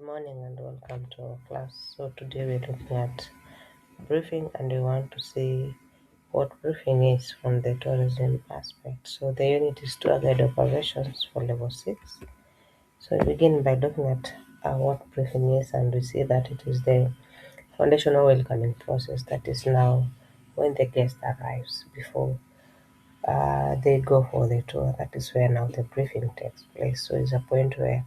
Good morning and welcome to our class. So today we're looking at briefing and we want to see what briefing is from the tourism aspect. So the unit is tour guide operations for level 6. So we begin by looking at what briefing is, and we see that it is the foundational welcoming process, that is now when the guest arrives before they go for the tour. That is where now the briefing takes place. So it's a point where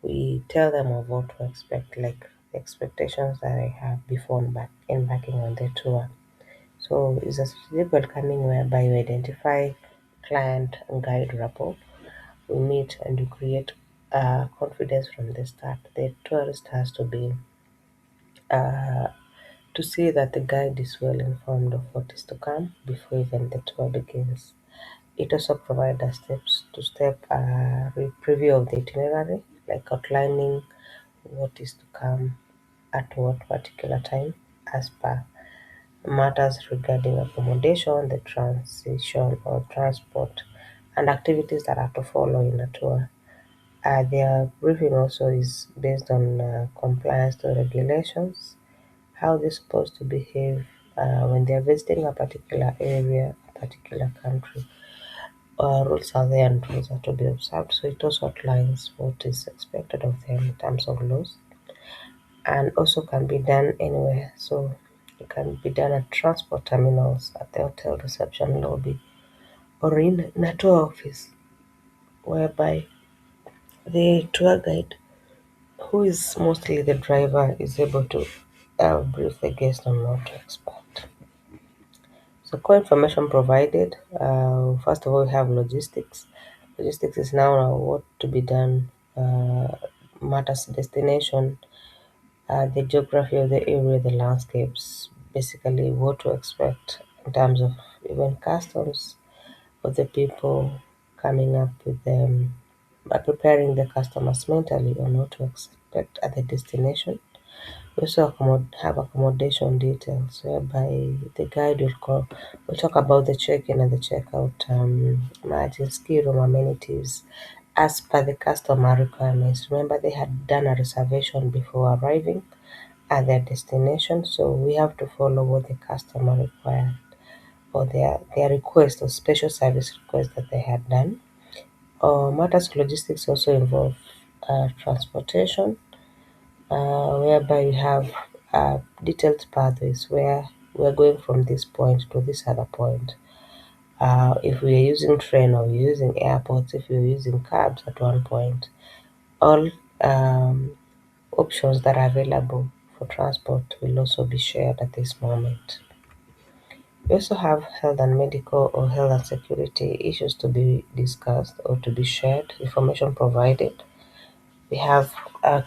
we tell them of what to expect, like the expectations that I have before embarking on the tour. So it's a strategic welcoming whereby you identify client and guide rapport. We meet and you create confidence from the start. The tourist has to be uh, to see that the guide is well informed of what is to come before even the tour begins. It also provides a steps to step preview of the itinerary, like outlining what is to come at what particular time as per matters regarding accommodation, the transition or transport, and activities that are to follow in a tour. Their briefing also is based on compliance to regulations, how they're supposed to behave when they're visiting a particular area, a particular country. Rules are there and rules are to be observed. So it also outlines what is expected of them in terms of laws, and also can be done anywhere. So it can be done at transport terminals, at the hotel reception lobby, or in a tour office, whereby the tour guide, who is mostly the driver, is able to brief the guest on what to expect. So core information provided. First of all, we have logistics. Logistics is now what to be done, matters destination, the geography of the area, the landscapes, basically what to expect in terms of even customs of the people, coming up with them, by preparing the customers mentally on what to expect at the destination. We also have accommodation details, whereby the guide will talk about the check-in and the check-out, margins, key room amenities, as per the customer requirements. Remember, they had done a reservation before arriving at their destination, so we have to follow what the customer required, or their request or special service request that they had done. Matters of logistics also involve transportation, whereby you have detailed pathways where we're going from this point to this other point. If we are using train or we're using airports, if you're using cabs at one point, all options that are available for transport will also be shared at this moment. We also have health and medical or health and security issues to be discussed or to be shared, information provided. We have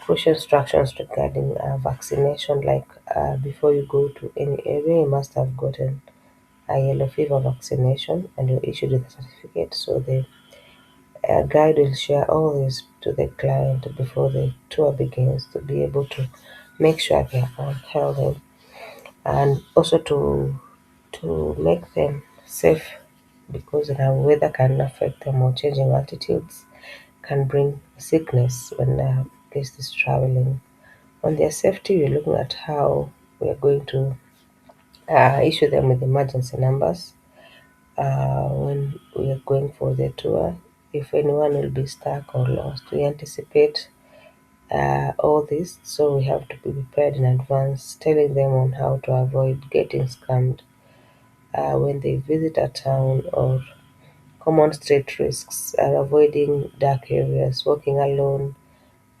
crucial instructions regarding vaccination, like before you go to any area, you must have gotten a yellow fever vaccination and you're issued with a certificate. So the guide will share all this to the client before the tour begins to be able to make sure they are all healthy, and also to make them safe, because the weather can affect them, or changing altitudes can bring sickness when the guest is traveling. On their safety, we're looking at how we are going to issue them with emergency numbers when we are going for the tour. If anyone will be stuck or lost, we anticipate all this, so we have to be prepared in advance, telling them on how to avoid getting scammed when they visit a town, or common street risks, avoiding dark areas, walking alone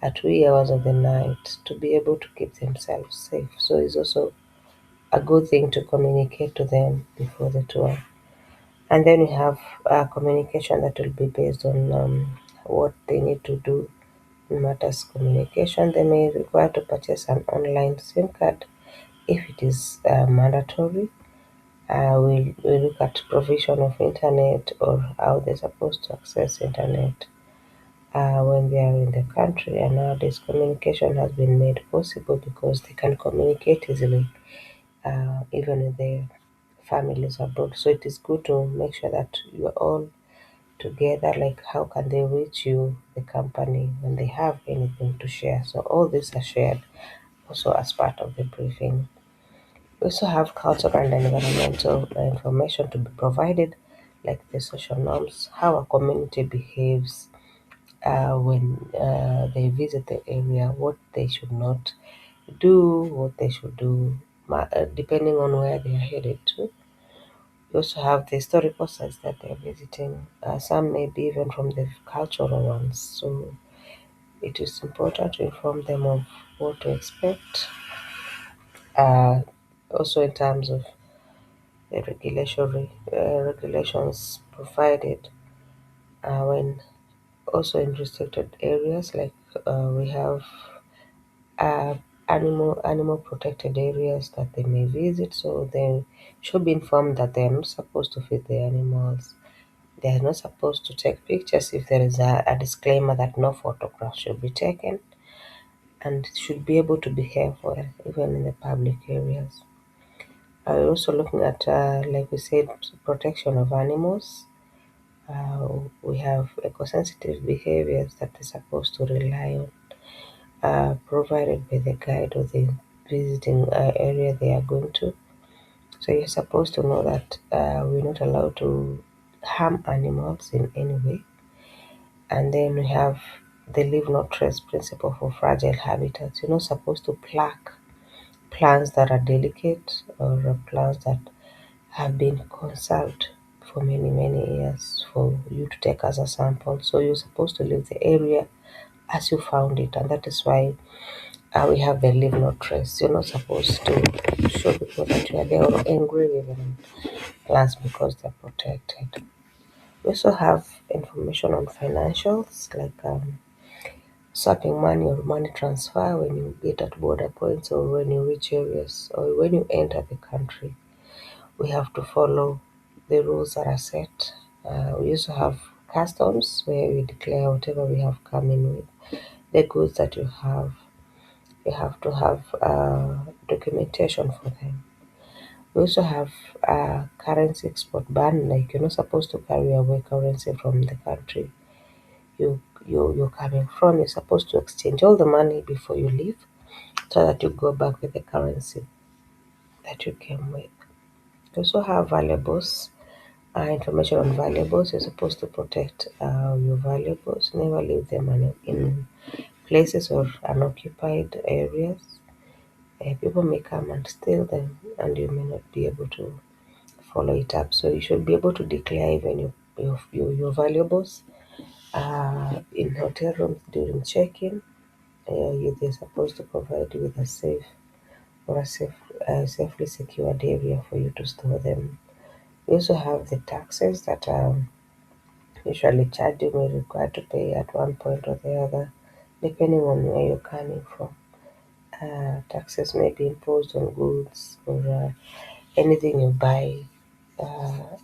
at wee hours of the night to be able to keep themselves safe. So it's also a good thing to communicate to them before the tour. And then we have communication that will be based on what they need to do in matters communication. They may require to purchase an online SIM card if it is mandatory. We'll look at provision of internet, or how they're supposed to access internet when they are in the country. And nowadays, communication has been made possible because they can communicate easily, even with their families abroad. So it is good to make sure that you are all together, like how can they reach you, the company, when they have anything to share. So all these are shared also as part of the briefing. We also have cultural and environmental information to be provided, like the social norms, how a community behaves when they visit the area, what they should not do, what they should do, depending on where they are headed to. We also have the historical sites that they're visiting. Some may be even from the cultural ones. So it is important to inform them of what to expect. Uh, Also, in terms of the regulations provided when also in restricted areas, like we have uh, animal protected areas that they may visit. So they should be informed that they are not supposed to feed the animals. They are not supposed to take pictures if there is a disclaimer that no photographs should be taken, and should be able to behave well even in the public areas. Also looking at, like we said, protection of animals. We have eco-sensitive behaviors that they're supposed to rely on, provided by the guide or the visiting area they are going to. So you're supposed to know that we're not allowed to harm animals in any way. And then we have the leave no trace principle for fragile habitats. You're not supposed to pluck plants that are delicate or plants that have been conserved for many, many years for you to take as a sample. So you're supposed to leave the area as you found it, and that is why we have the leave no trace. You're not supposed to show people that you are there or engrave even plants because they're protected. We also have information on financials, like swapping money or money transfer when you get at border points or when you reach areas or when you enter the country. We have to follow the rules that are set. We also have customs where we declare whatever we have come in with, the goods that you have. You have to have documentation for them. We also have currency export ban, like you're not supposed to carry away currency from the country you're coming from. You're supposed to exchange all the money before you leave so that you go back with the currency that you came with. You also have valuables, information on valuables. You're supposed to protect your valuables, never leave them in places or unoccupied areas. People may come and steal them, and you may not be able to follow it up. So you should be able to declare even your valuables in hotel rooms during check-in. They're supposed to provide you with a safe or a safely secured area for you to store them. We also have the taxes that usually charged you may require to pay at one point or the other, depending on where you're coming from. Taxes may be imposed on goods or anything you buy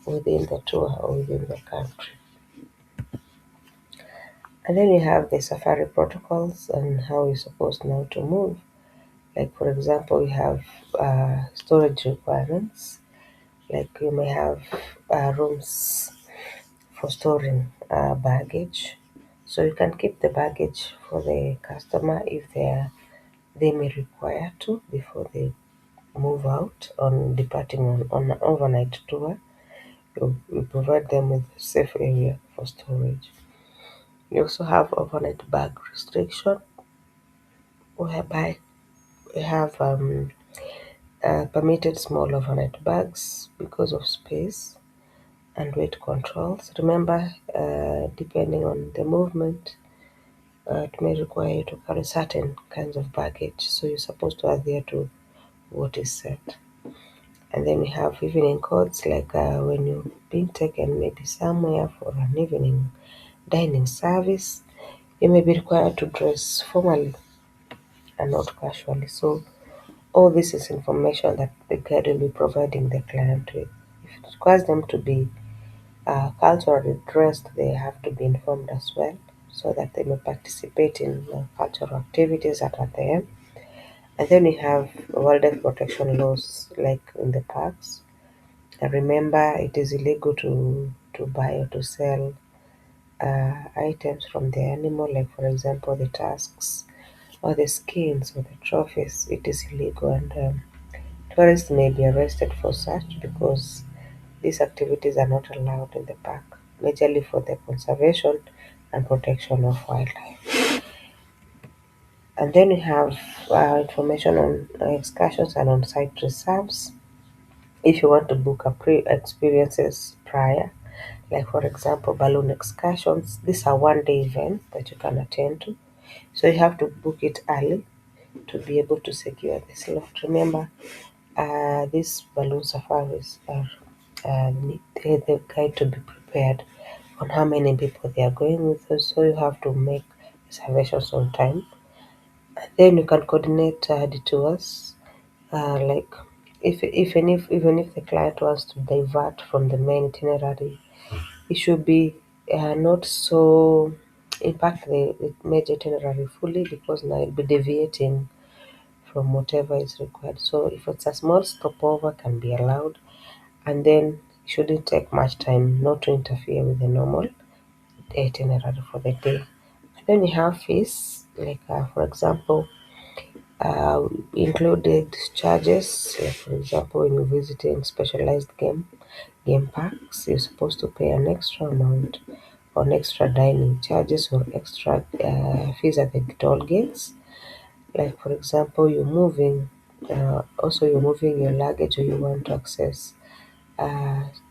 within the tour or within the country. And then you have the safari protocols and how you're supposed now to move. Like, for example, we have storage requirements. Like, you may have rooms for storing baggage. So you can keep the baggage for the customer if they may require to before they move out on departing on an overnight tour. You provide them with a safe area for storage. You also have overnight bag restriction, whereby we have permitted small overnight bags because of space and weight controls. Remember, depending on the movement, it may require you to carry certain kinds of baggage, so you're supposed to adhere to what is set. And then we have evening codes, like when you're being taken maybe somewhere for an evening dining service, you may be required to dress formally and not casually. So all this is information that the guide will be providing the client with. If it requires them to be culturally dressed, they have to be informed as well so that they may participate in cultural activities that are there. And then we have wildlife protection laws, like in the parks. And remember, it is illegal to buy or to sell items from the animal, like for example the tusks or the skins or the trophies, it is illegal, and tourists may be arrested for such because these activities are not allowed in the park, majorly for the conservation and protection of wildlife. And then we have information on excursions and on-site reserves. If you want to book a pre-experiences prior, like for example balloon excursions, these are one-day events that you can attend to. So you have to book it early to be able to secure the slot. Remember, these balloon safaris are they guide to be prepared on how many people they are going with us, so you have to make reservations on time. Then you can coordinate the tours, like even if the client wants to divert from the main itinerary, it should be not so impact the major itinerary fully, because now it'll be deviating from whatever is required. So if it's a small stopover, can be allowed, and then it shouldn't take much time not to interfere with the normal itinerary for the day. And then you have fees, like for example, uh, included charges. Like for example, when you're visiting specialized game parks, you're supposed to pay an extra amount on extra dining charges or extra fees at the toll gates. Like for example, you're moving your luggage, or you want to access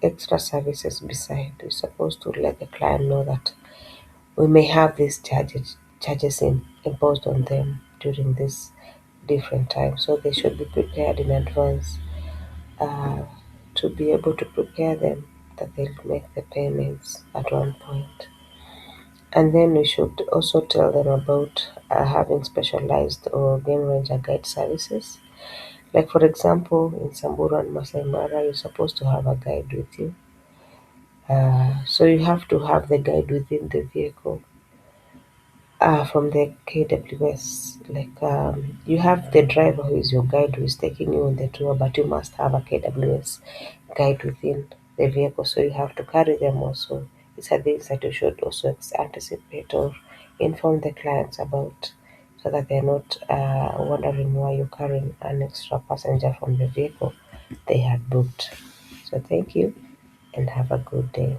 extra services beside. You're supposed to let the client know that we may have these charges imposed on them during this different time. So they should be prepared in advance uh, to be able to prepare them that they'll make the payments at one point. And then we should also tell them about having specialized or game ranger guide services. Like for example, in Samburu and Masai Mara, you're supposed to have a guide with you. So you have to have the guide within the vehicle from the KWS. Like you have the driver who is your guide who is taking you on the tour, but you must have a KWS guide within the vehicle. So you have to carry them also. These are things that you should also anticipate or inform the clients about, so that they're not wondering why you're carrying an extra passenger from the vehicle they had booked. So thank you and have a good day.